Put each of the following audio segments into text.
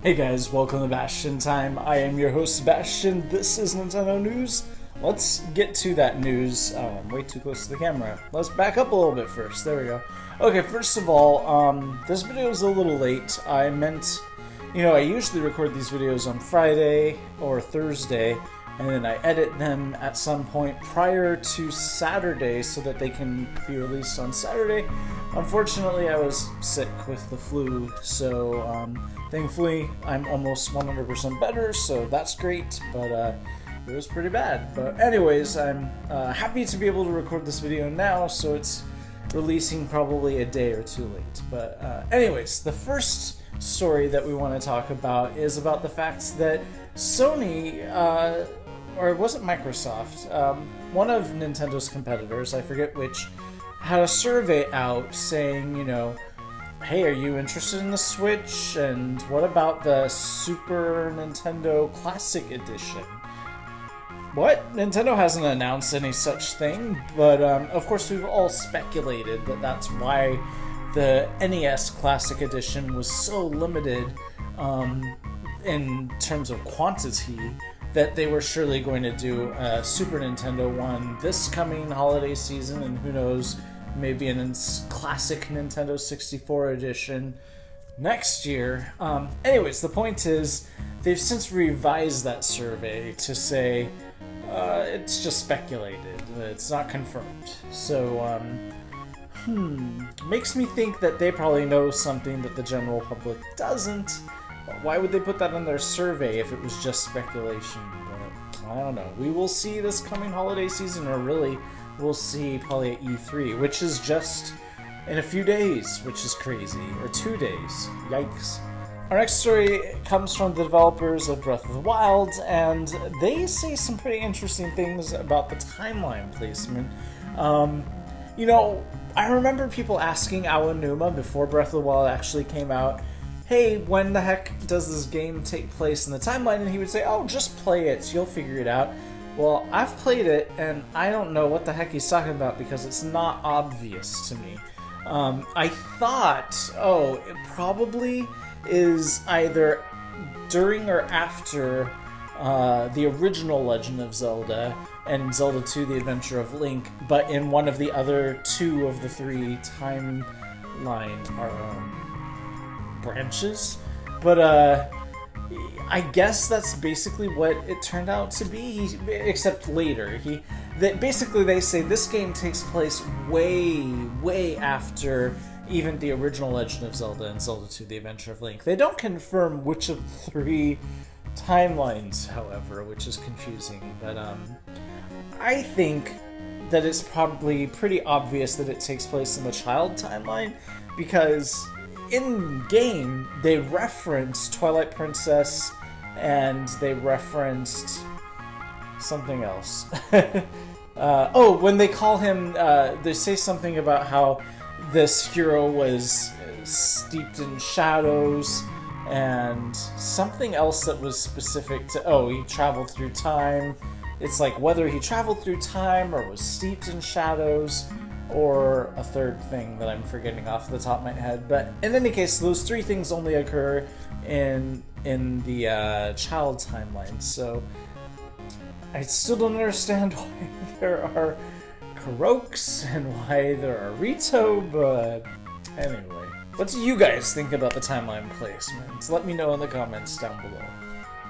Hey guys, welcome to Bastion Time. I am your host Sebastian. This is Nintendo News. Let's get to that news. Oh, I'm way too close to the camera. Let's back up a little bit first. There we go. Okay, first of all, this video is a little late. I usually record these videos on Friday or Thursday, and then I edit them at some point prior to Saturday so that they can be released on Saturday. Unfortunately, I was sick with the flu, so thankfully I'm almost 100% better, so that's great, but it was pretty bad. But anyways, I'm happy to be able to record this video now, so it's releasing probably a day or two late. But anyways, the first story that we want to talk about is about the fact that Sony, or it wasn't Microsoft, one of Nintendo's competitors, I forget which, had a survey out saying, hey, are you interested in the Switch? And what about the Super Nintendo Classic Edition? What? Nintendo hasn't announced any such thing, but of course we've all speculated that that's why the NES Classic Edition was so limited in terms of quantity that they were surely going to do a Super Nintendo one this coming holiday season, and who knows, maybe a classic Nintendo 64 edition next year. Anyways, the point is, they've since revised that survey to say it's just speculated, it's not confirmed. So, makes me think that they probably know something that the general public doesn't. Why would they put that in their survey if it was just speculation? But I don't know. We will see this coming holiday season, or really, we'll see probably at E3, which is just in a few days, which is crazy. Or 2 days. Yikes. Our next story comes from the developers of Breath of the Wild, and they say some pretty interesting things about the timeline placement. I remember people asking Aonuma before Breath of the Wild actually came out, hey, when the heck does this game take place in the timeline? And he would say, oh, just play it, you'll figure it out. Well, I've played it, and I don't know what the heck he's talking about because it's not obvious to me. I thought, it probably is either during or after the original Legend of Zelda and Zelda 2, The Adventure of Link, but in one of the other two of the three timeline branches. But I guess that's basically what it turned out to be, except later. Basically they say this game takes place way after even the original Legend of Zelda and Zelda 2, The Adventure of Link. They don't confirm which of the three timelines, however, which is confusing. But I think that it's probably pretty obvious that it takes place in the child timeline, because in-game, they referenced Twilight Princess, and they referenced something else. When they call him, they say something about how this hero was steeped in shadows, and something else that was specific to, he traveled through time. It's like whether he traveled through time or was steeped in shadows, or a third thing that I'm forgetting off the top of my head. But in any case, those three things only occur in the child timeline. So I still don't understand why there are Karoks and why there are Rito, but anyway. What do you guys think about the timeline placement? Let me know in the comments down below.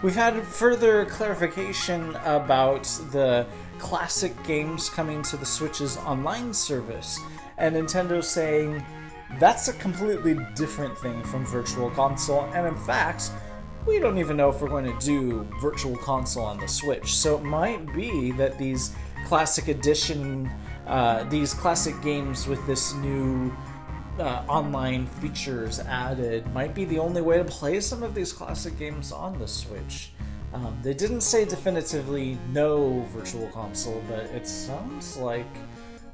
We've had further clarification about the classic games coming to the Switch's online service, and Nintendo saying that's a completely different thing from Virtual Console, and in fact, we don't even know if we're going to do Virtual Console on the Switch. So it might be that these classic edition, these classic games with this new online features added might be the only way to play some of these classic games on the Switch. They didn't say definitively no Virtual Console, but it sounds like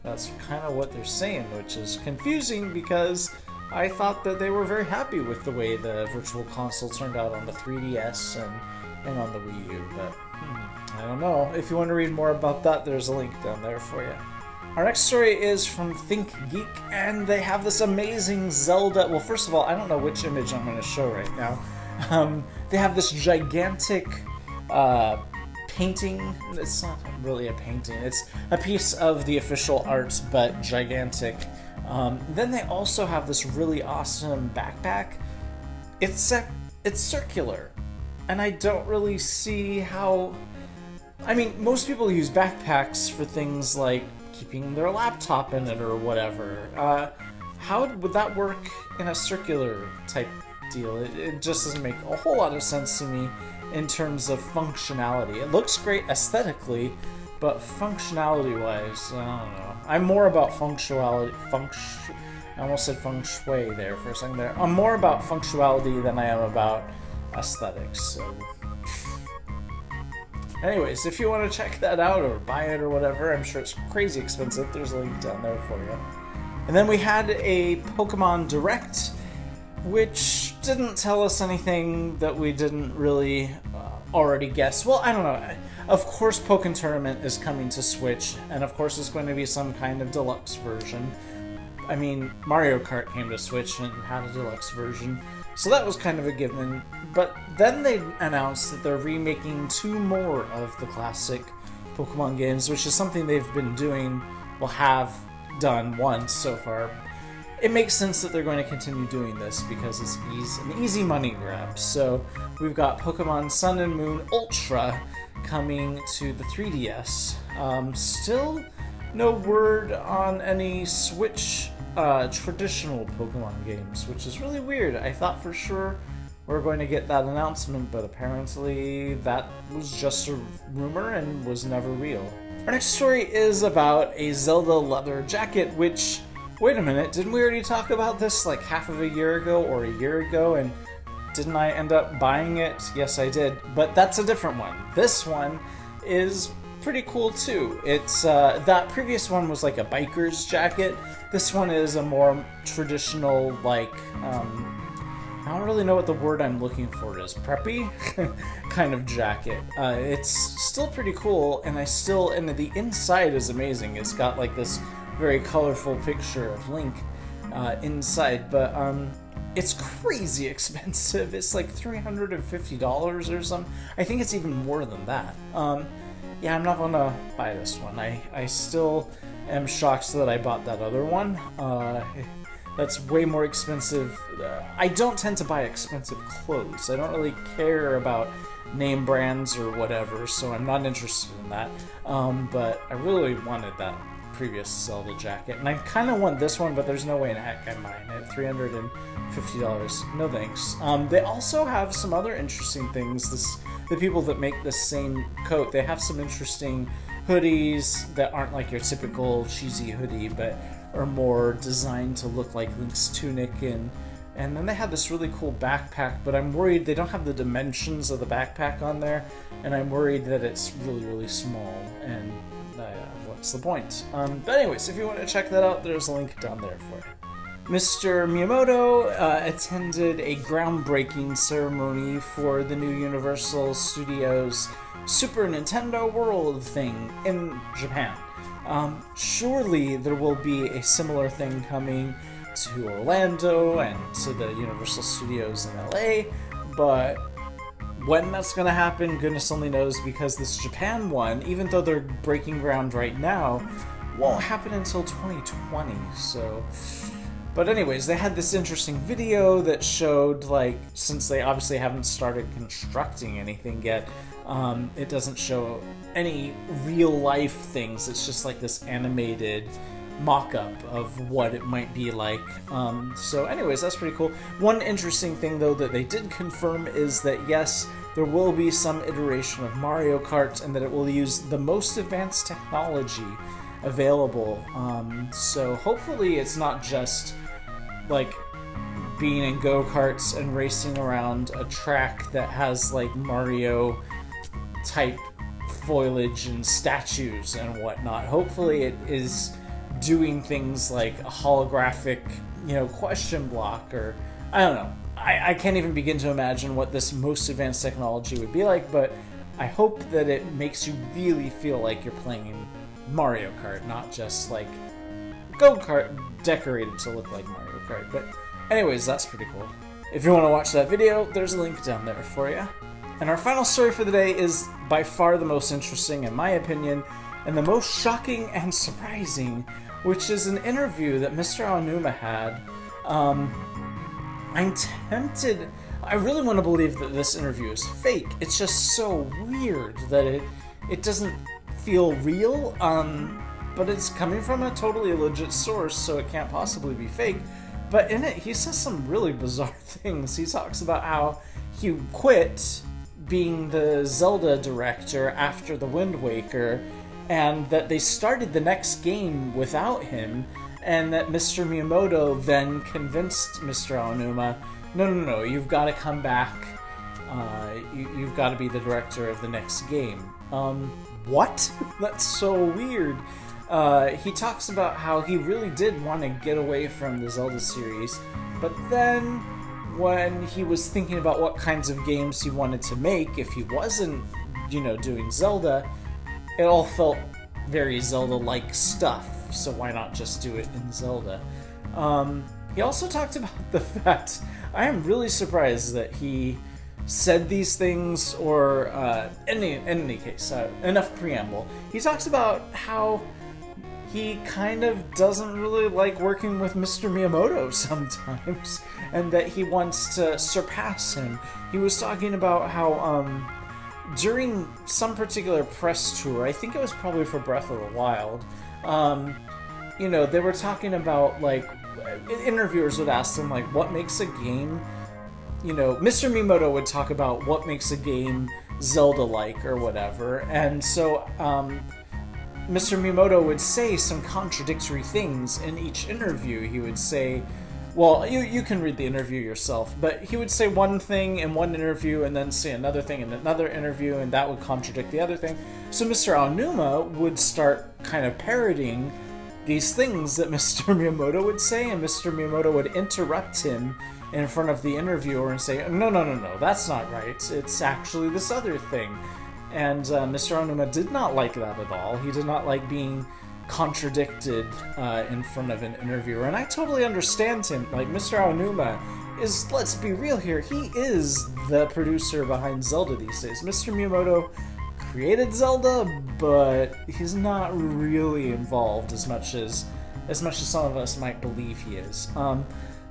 that's kind of what they're saying, which is confusing because I thought that they were very happy with the way the Virtual Console turned out on the 3DS and on the Wii U, but I don't know. If you want to read more about that, there's a link down there for you. Our next story is from ThinkGeek, and they have this amazing Zelda. Well, first of all, I don't know which image I'm going to show right now. They have this gigantic painting. It's not really a painting. It's a piece of the official art, but gigantic. Then they also have this really awesome backpack. It's circular, and I don't really see how... I mean, most people use backpacks for things like keeping their laptop in it or whatever. How would that work in a circular type deal? It just doesn't make a whole lot of sense to me in terms of functionality. It looks great aesthetically, but functionality-wise, I don't know. I'm more about functionality. I almost said feng shui there for a second there. I'm more about functionality than I am about aesthetics. So, anyways, if you want to check that out or buy it or whatever, I'm sure it's crazy expensive. There's a link down there for you. And then we had a Pokemon Direct, which didn't tell us anything that we didn't really already guess. Well, I don't know. Of course, Pokkén Tournament is coming to Switch, and of course, it's going to be some kind of deluxe version. I mean, Mario Kart came to Switch and had a deluxe version, so that was kind of a given. But then they announced that they're remaking 2 more of the classic Pokemon games, which is something they've been doing, well, have done once so far. It makes sense that they're going to continue doing this because it's an easy money grab. So we've got Pokemon Sun and Moon Ultra coming to the 3DS. Still no word on any Switch traditional Pokemon games, which is really weird. I thought for sure we were going to get that announcement, but apparently that was just a rumor and was never real. Our next story is about a Zelda leather jacket, which... Wait a minute, didn't we already talk about this like half of a year ago or a year ago, and didn't I end up buying it? Yes, I did, but that's a different one. This one is pretty cool too. It's that previous one was like a biker's jacket. This one is a more traditional, like, I don't really know what the word I'm looking for is, preppy kind of jacket. It's still pretty cool, and the inside is amazing. It's got like this very colorful picture of Link inside, but it's crazy expensive. It's like $350 or something. I think it's even more than that. Yeah, I'm not gonna buy this one. I still am shocked that I bought that other one. That's way more expensive. I don't tend to buy expensive clothes. I don't really care about name brands or whatever, so I'm not interested in that. But I really wanted that previous Zelda jacket, and I kind of want this one, but there's no way in heck I'm buying it. $350, no thanks. They also have some other interesting things. The people that make the same coat, they have some interesting hoodies that aren't like your typical cheesy hoodie, but are more designed to look like Link's tunic, and then they have this really cool backpack, but I'm worried they don't have the dimensions of the backpack on there, and I'm worried that it's really, really small, and what's the point? But anyways, if you want to check that out, there's a link down there for you. Mr. Miyamoto attended a groundbreaking ceremony for the new Universal Studios Super Nintendo World thing in Japan. Surely there will be a similar thing coming to Orlando and to the Universal Studios in LA, but when that's going to happen, goodness only knows, because this Japan one, even though they're breaking ground right now, won't happen until 2020, so... But anyways, they had this interesting video that showed, like, since they obviously haven't started constructing anything yet, it doesn't show any real-life things. It's just like this animated mock-up of what it might be like. So anyways, that's pretty cool. One interesting thing, though, that they did confirm is that, yes, there will be some iteration of Mario Kart, and that it will use the most advanced technology available. So hopefully it's not just like being in go-karts and racing around a track that has like Mario type foliage and statues and whatnot. Hopefully it is doing things like a holographic, question block, or I don't know. I can't even begin to imagine what this most advanced technology would be like, but I hope that it makes you really feel like you're playing Mario Kart, not just like go-kart decorated to look like Mario Kart. But anyways, that's pretty cool. If you want to watch that video, there's a link down there for you. And our final story for the day is by far the most interesting, in my opinion, and the most shocking and surprising, which is an interview that Mr. Aonuma had. I'm tempted... I really want to believe that this interview is fake. It's just so weird that it doesn't feel real, but it's coming from a totally legit source, so it can't possibly be fake. But in it, he says some really bizarre things. He talks about how he quit being the Zelda director after the Wind Waker, and that they started the next game without him, and that Mr. Miyamoto then convinced Mr. Aonuma, no, you've got to come back, you've got to be the director of the next game. What? That's so weird. He talks about how he really did want to get away from the Zelda series, but then when he was thinking about what kinds of games he wanted to make if he wasn't, doing Zelda, it all felt very Zelda-like stuff, so why not just do it in Zelda? He also talked about the fact, I am really surprised that he said these things, or in any case, enough preamble. He talks about how he kind of doesn't really like working with Mr. Miyamoto sometimes, and that he wants to surpass him. He was talking about how during some particular press tour, I think it was probably for Breath of the Wild, they were talking about, like, interviewers would ask them, like, what makes a game, Mr. Miyamoto would talk about what makes a game Zelda-like or whatever, and so Mr. Miyamoto would say some contradictory things in each interview. He would say, well, you can read the interview yourself, but he would say one thing in one interview and then say another thing in another interview, and that would contradict the other thing. So Mr. Aonuma would start kind of parodying these things that Mr. Miyamoto would say, and Mr. Miyamoto would interrupt him in front of the interviewer and say, no, that's not right. It's actually this other thing. And Mr. Aonuma did not like that at all. He did not like being contradicted in front of an interviewer. And I totally understand him. Like, Mr. Aonuma is, let's be real here, he is the producer behind Zelda these days. Mr. Miyamoto created Zelda, but he's not really involved as much as some of us might believe he is.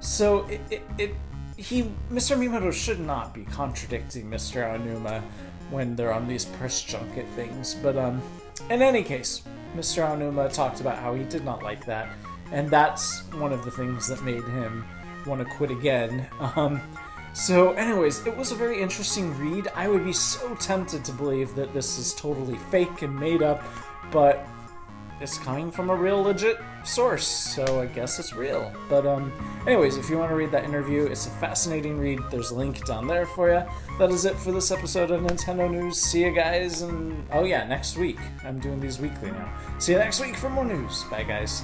So Mr. Miyamoto should not be contradicting Mr. Aonuma when they're on these press junket things. But in any case, Mr. Aonuma talked about how he did not like that, and that's one of the things that made him want to quit again. So anyways, it was a very interesting read. I would be so tempted to believe that this is totally fake and made up, but it's coming from a real legit source, so I guess it's real. But anyways, if you want to read that interview, it's a fascinating read. There's a link down there for you. That is it for this episode of Nintendo News. See you guys, and oh yeah, next week. I'm doing these weekly now. See you next week for more news. Bye guys.